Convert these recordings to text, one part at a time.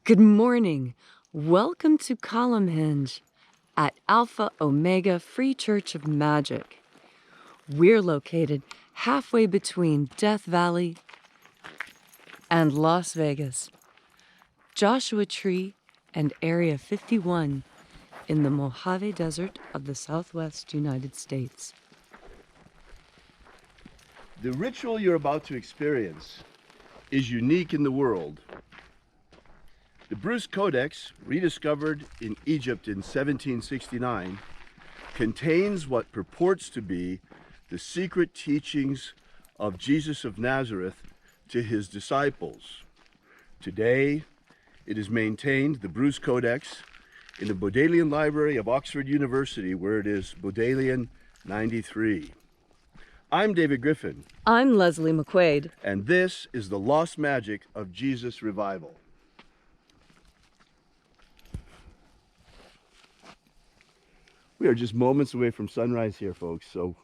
Good morning. Welcome to Columnhenge at Alpha Ωmega Free Church of Magick. We're located halfway between Death Valley and Las Vegas, Joshua Tree and Area 51 in the Mojave Desert of the Southwest United States. The ritual you're about to experience is unique in the world. The Bruce Codex, rediscovered in Egypt in 1769, contains what purports to be the secret teachings of Jesus of Nazareth to his disciples. Today, it is maintained, the Bruce Codex, in the Bodleian Library of Oxford University, where it is Bodleian 93. I'm David Griffin. I'm Leslie McQuade. And this is the lost magic of Jesus revival. We are just moments away from sunrise here, folks. So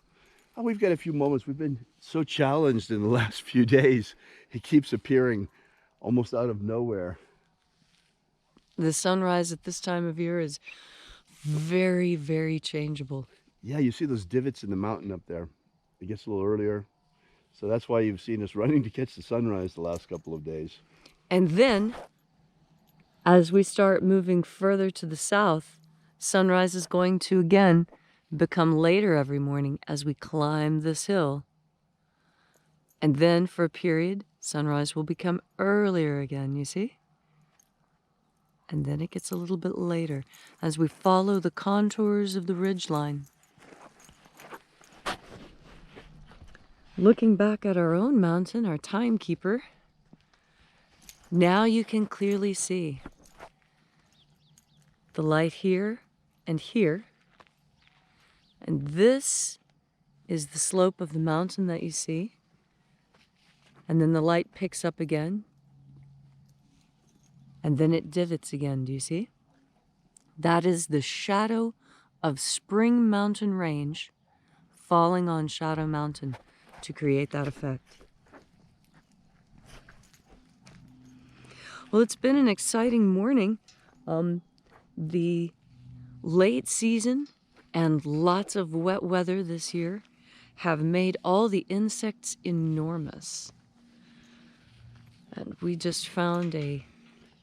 we've got a few moments. We've been so challenged in the last few days. He keeps appearing almost out of nowhere. The sunrise at this time of year is very, very changeable. Yeah, you see those divots in the mountain up there. It gets a little earlier. So that's why you've seen us running to catch the sunrise the last couple of days. And then, as we start moving further to the south, sunrise is going to again become later every morning as we climb this hill. And then for a period, sunrise will become earlier again, you see? And then it gets a little bit later as we follow the contours of the ridgeline. Looking back at our own mountain, our timekeeper, now you can clearly see the light here and here. And this is the slope of the mountain that you see. And then the light picks up again. And then it divots again, do you see? That is the shadow of Spring Mountain Range falling on Shadow Mountain to create that effect. Well, it's been an exciting morning. The late season and lots of wet weather this year have made all the insects enormous. And we just found a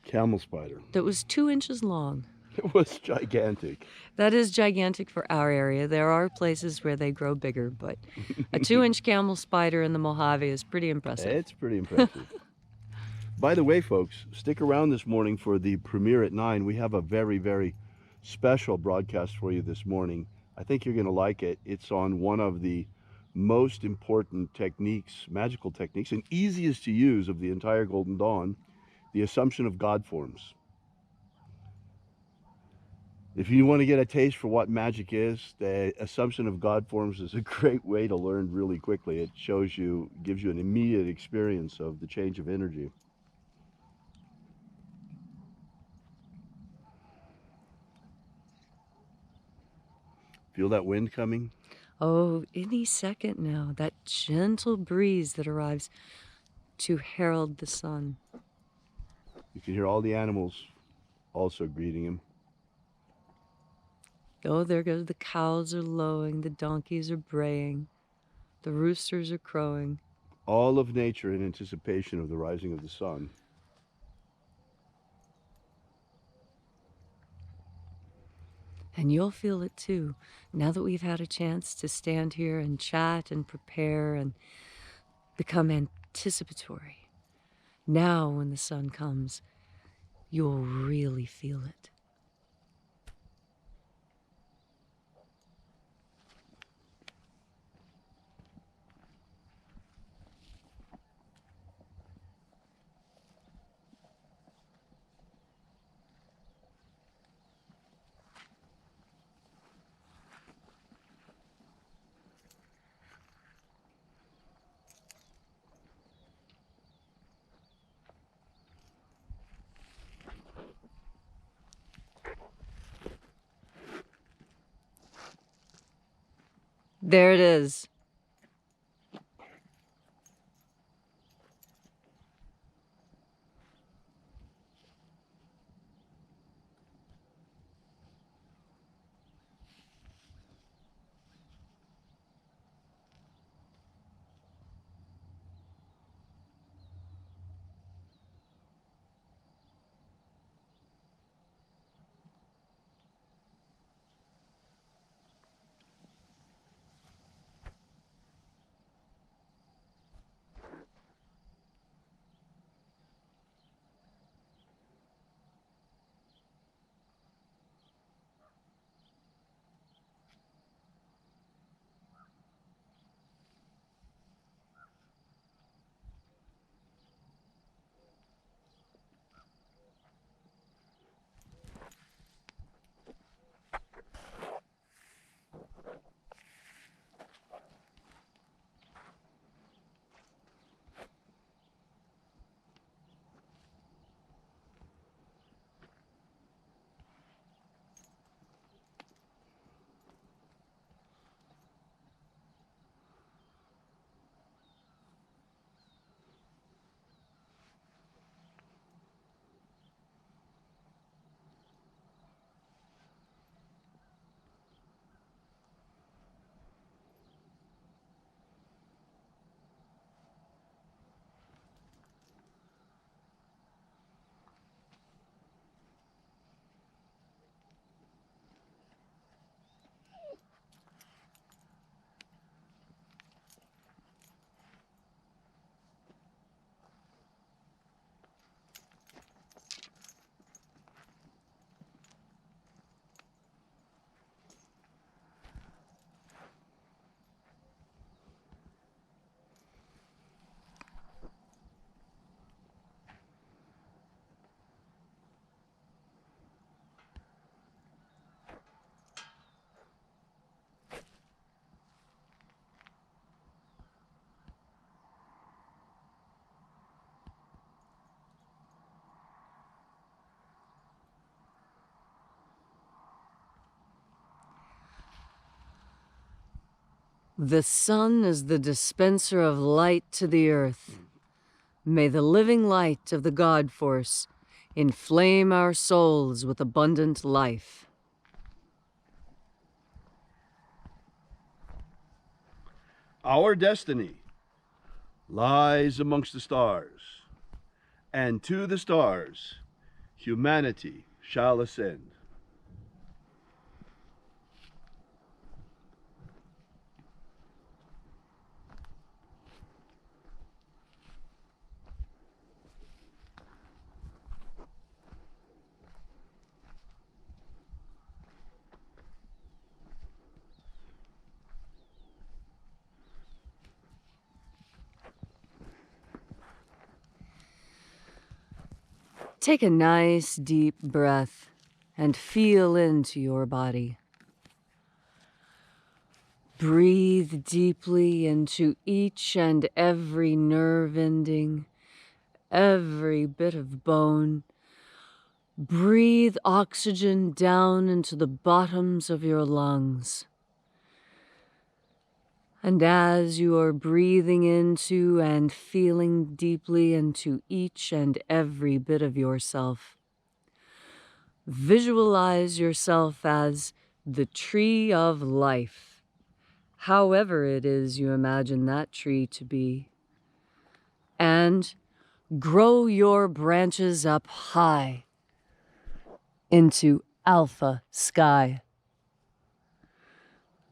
camel spider that was 2 inches long. It was gigantic. That is gigantic for our area. There are places where they grow bigger, but a 2-inch camel spider in the Mojave is pretty impressive. It's pretty impressive. By the way, folks, stick around this morning for the premiere at 9. We have a very, very special broadcast for you this morning. I think you're going to like it. It's on one of the most important techniques, magical techniques, and easiest to use of the entire Golden Dawn, the Assumption of God forms. If you want to get a taste for what magic is, the Assumption of God forms is a great way to learn really quickly. It shows you, gives you an immediate experience of the change of energy. Feel that wind coming? Oh, any second now, that gentle breeze that arrives to herald the sun. You can hear all the animals also greeting him. Oh, there goes the cows are lowing, the donkeys are braying, the roosters are crowing. All of nature in anticipation of the rising of the sun. And you'll feel it too, now that we've had a chance to stand here and chat and prepare and become anticipatory. Now, when the sun comes, you'll really feel it. There it is. The sun is the dispenser of light to the earth. May the living light of the God Force inflame our souls with abundant life. Our destiny lies amongst the stars, and to the stars humanity shall ascend. Take a nice deep breath and feel into your body. Breathe deeply into each and every nerve ending, every bit of bone. Breathe oxygen down into the bottoms of your lungs. And as you are breathing into and feeling deeply into each and every bit of yourself, visualize yourself as the tree of life, however it is you imagine that tree to be. And grow your branches up high into alpha sky.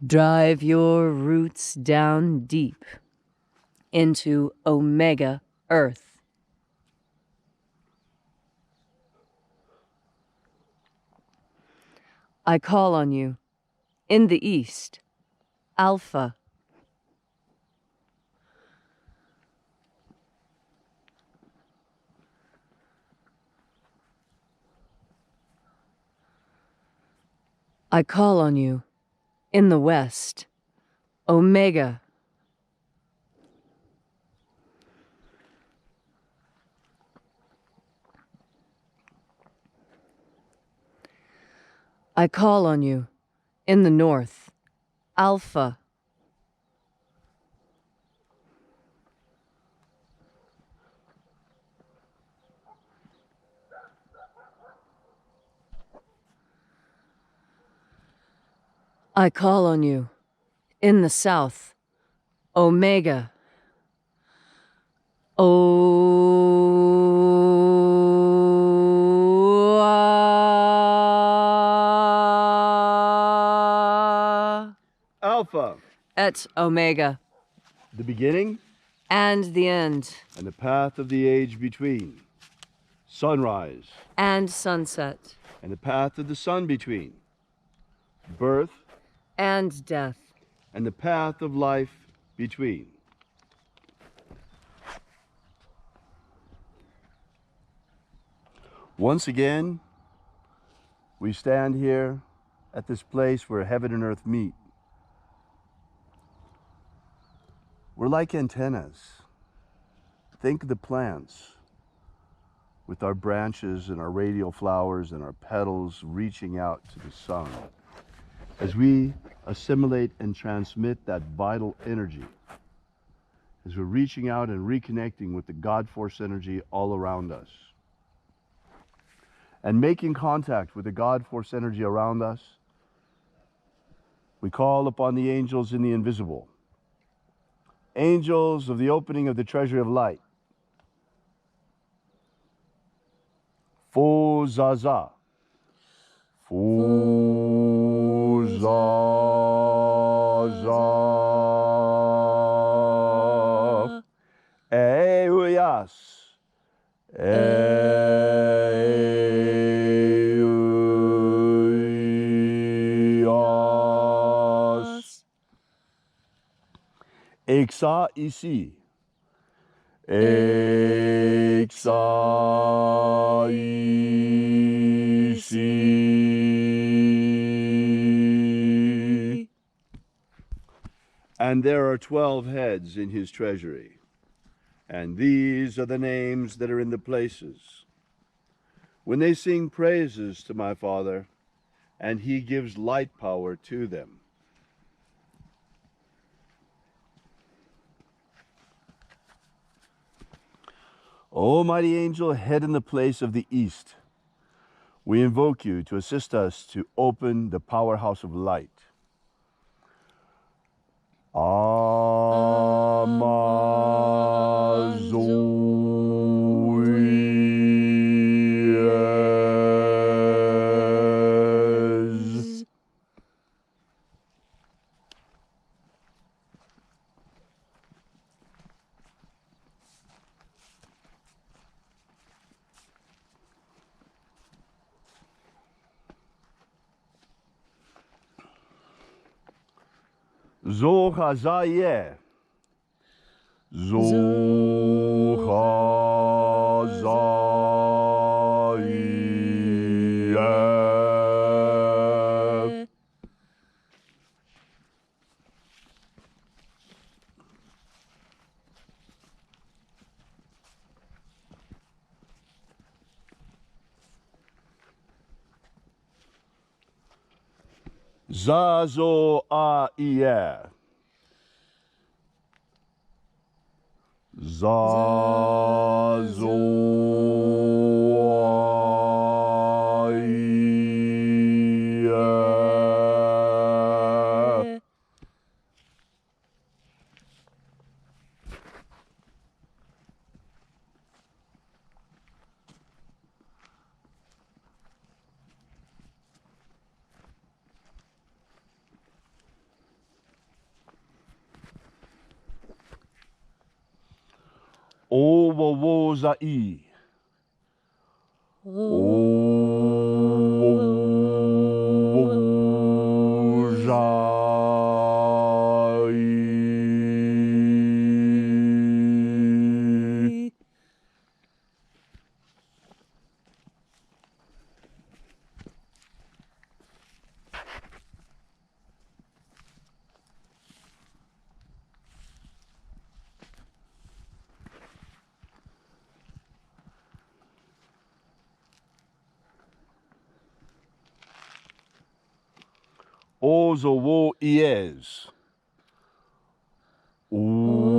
Drive your roots down deep into Omega Earth. I call on you in the east, Alpha. I call on you in the west, Omega. I call on you in the north, Alpha. I call on you in the south, Omega. Alpha, Et Omega. the beginning And the end. and the path of the age between. Sunrise And sunset. and the path of the sun between. Birth And death. and the path of life between. Once again, we stand here at this place where heaven and earth meet. We're like antennas. Think of the plants with our branches and our radial flowers and our petals reaching out to the sun as we assimilate and transmit that vital energy, as we're reaching out and reconnecting with the God Force energy all around us. And making contact with the God Force energy around us, we call upon the angels in the invisible. Angels of the opening of the Treasury of Light. Fo Zaza. Fo Zaza. Euyas. Exa ici. Exa ici. And there are 12 heads in his treasury. And these are the names that are in the places. When they sing praises to my Father, and he gives light power to them. O mighty angel, head in the place of the east, we invoke you to assist us to open the powerhouse of light. Amazoies. Zohazaye. Zohazaye. Zazoaie. Zazoaie. Owawozai. Owawozai. Ozowoies. Uzoies.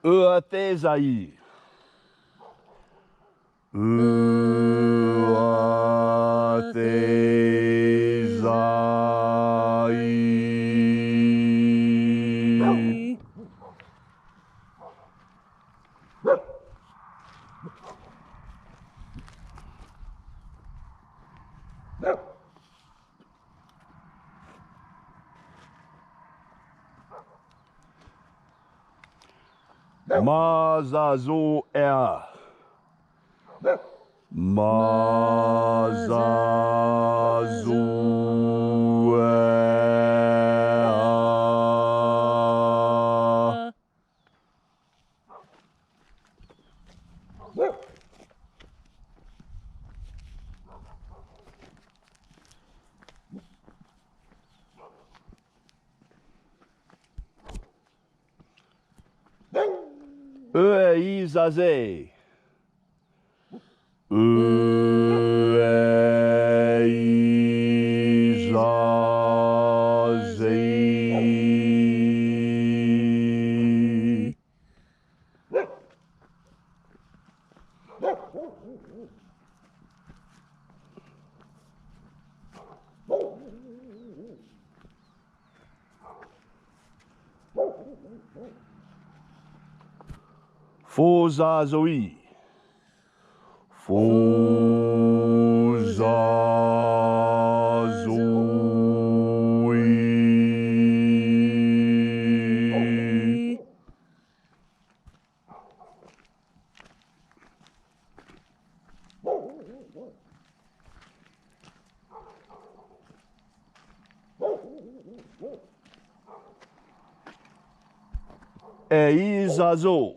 Uathesai. Uathesai. Mazazoea. Mazazoea. Ueizaze. Ueizaze. Fozazoi. Fozazoi. Eizazo.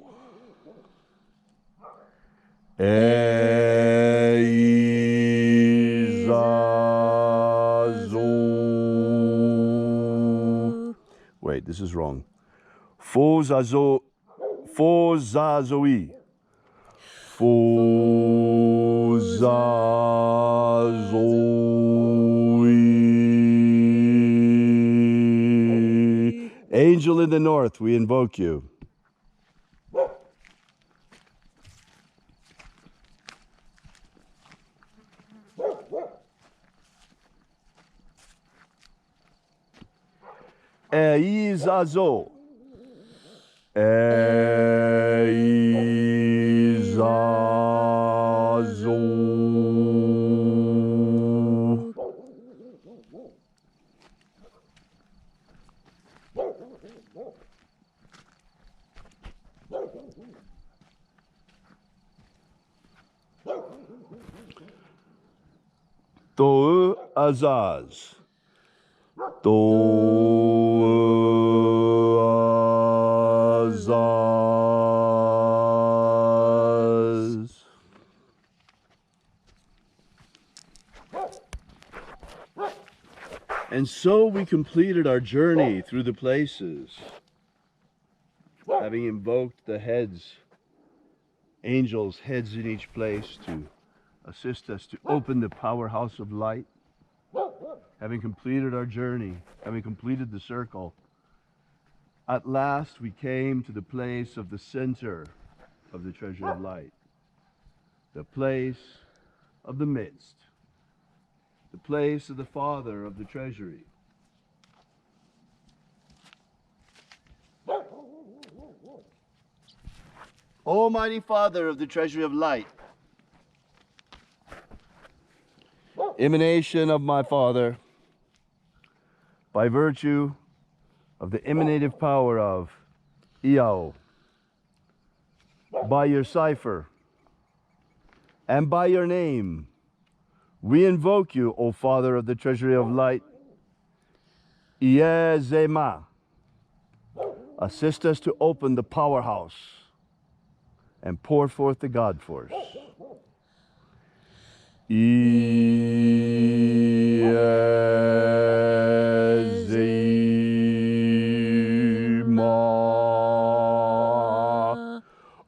Eizazo. this is wrong. Fozazoi. Fozazoi. Angel in the north, we invoke you. Eizazo. Eizazo. To'u Azaz. To'u Azaz. And so we completed our journey through the places, having invoked the heads, angels' heads in each place to assist us to open the powerhouse of light. Having completed our journey, having completed the circle, at last we came to the place of the center of the Treasury of Light, the place of the midst, the place of the Father of the Treasury. Almighty Father of the Treasury of Light, emanation of my Father, by virtue of the emanative power of Iao, by your cipher, and by your name, we invoke you, O Father of the Treasury of Light. Iezema, assist us to open the powerhouse and pour forth the God force.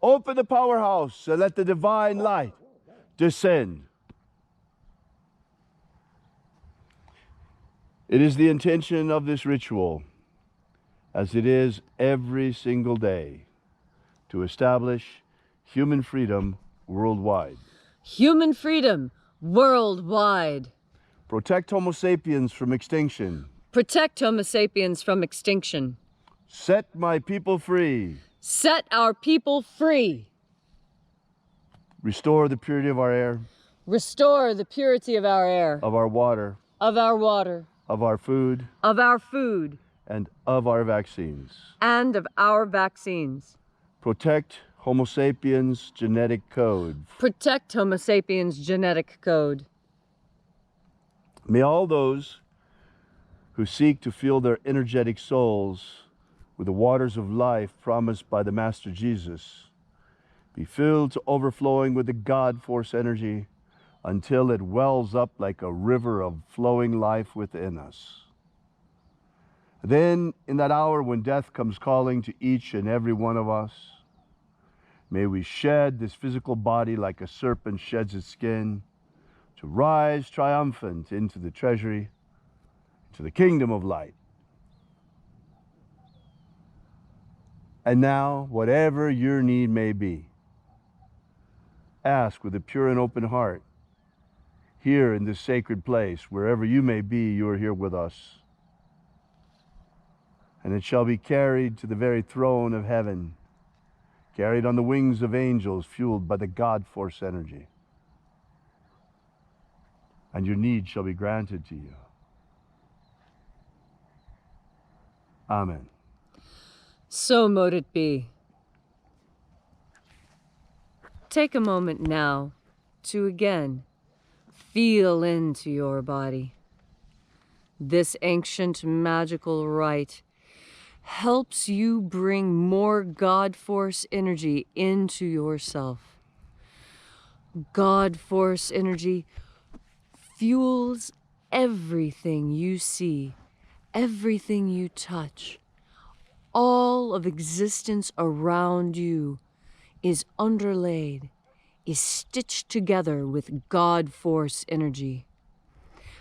Open the powerhouse and let the divine light descend. It is the intention of this ritual, as it is every single day, to establish human freedom worldwide. Human freedom worldwide. Protect Homo sapiens from extinction. Protect Homo sapiens from extinction. Set my people free. Set our people free. Restore the purity of our air. Restore the purity of our air. Of our water. Of our water. Of our food. Of our food. And of our vaccines. And of our vaccines. Protect Homo sapiens genetic code. Protect Homo sapiens genetic code. May all those who seek to fill their energetic souls with the waters of life promised by the Master Jesus be filled to overflowing with the God force energy until it wells up like a river of flowing life within us. Then, in that hour when death comes calling to each and every one of us, may we shed this physical body like a serpent sheds its skin to rise triumphant into the treasury, to the kingdom of light. And now, whatever your need may be, ask with a pure and open heart. Here in this sacred place, wherever you may be, you are here with us. And it shall be carried to the very throne of heaven, carried on the wings of angels, fueled by the God force energy. And your need shall be granted to you. Amen. So mote it be. Take a moment now to again feel into your body. This ancient magical rite helps you bring more God force energy into yourself. God force energy fuels everything you see, everything you touch, all of existence around you is underlaid, is stitched together with God Force energy.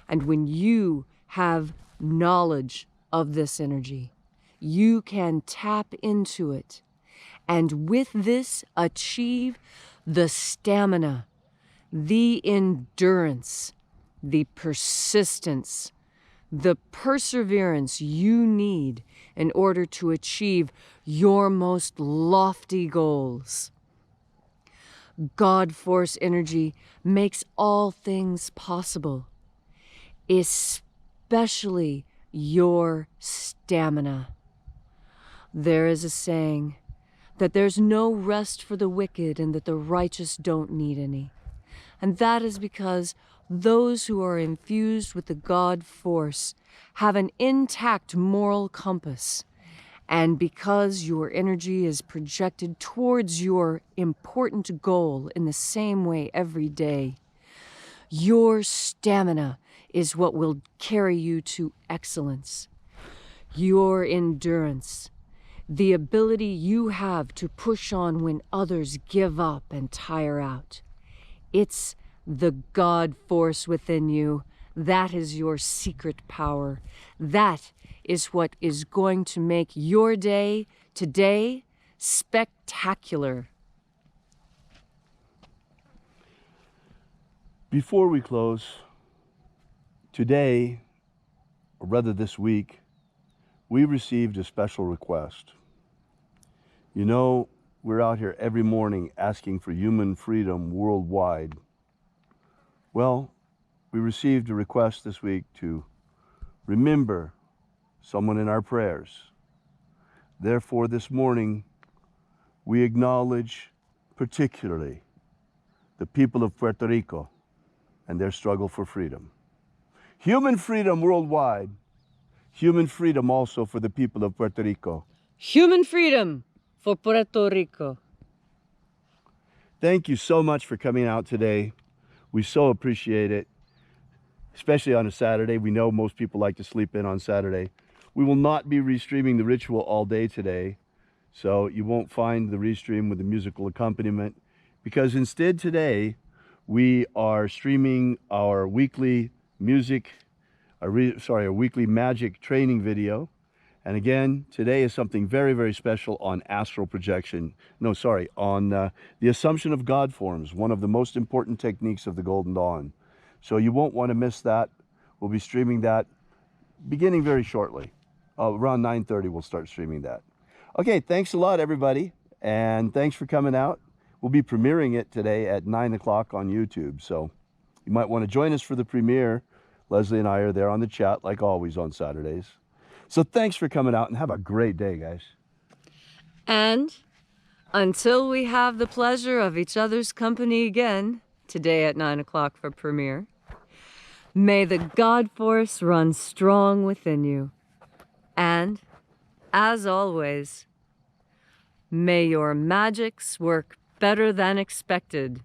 And when you have knowledge of this energy, you can tap into it, and with this achieve the stamina, the endurance, the persistence, the perseverance you need in order to achieve your most lofty goals. God Force energy makes all things possible, especially your stamina. There is a saying that there's no rest for the wicked and that the righteous don't need any. And that is because those who are infused with the God Force have an intact moral compass. And because your energy is projected towards your important goal in the same way every day, your stamina is what will carry you to excellence. Your endurance, the ability you have to push on when others give up and tire out. It's the God Force within you. That is your secret power. That is what is going to make your day today spectacular. Before we close, today, or rather this week, we received a special request. You know, we're out here every morning asking for human freedom worldwide. Well, we received a request this week to remember someone in our prayers. Therefore, this morning, we acknowledge particularly the people of Puerto Rico and their struggle for freedom. Human freedom worldwide, human freedom also for the people of Puerto Rico. Human freedom for Puerto Rico. Thank you so much for coming out today. We so appreciate it, especially on a Saturday. We know most people like to sleep in on Saturday. We will not be restreaming the ritual all day today, so you won't find the restream with the musical accompaniment, because instead today we are streaming our weekly our weekly magic training video. And again, today is something very, very special on astral projection. On the assumption of God forms, one of the most important techniques of the Golden Dawn. So you won't want to miss that. We'll be streaming that beginning very shortly. Around 9:30, we'll start streaming that. Okay, thanks a lot, everybody. And thanks for coming out. We'll be premiering it today at 9 o'clock on YouTube. So you might want to join us for the premiere. Leslie and I are there on the chat, like always on Saturdays. So thanks for coming out and have a great day, guys. And until we have the pleasure of each other's company again, today at 9 o'clock for premiere, may the God Force run strong within you. And, as always, may your magics work better than expected.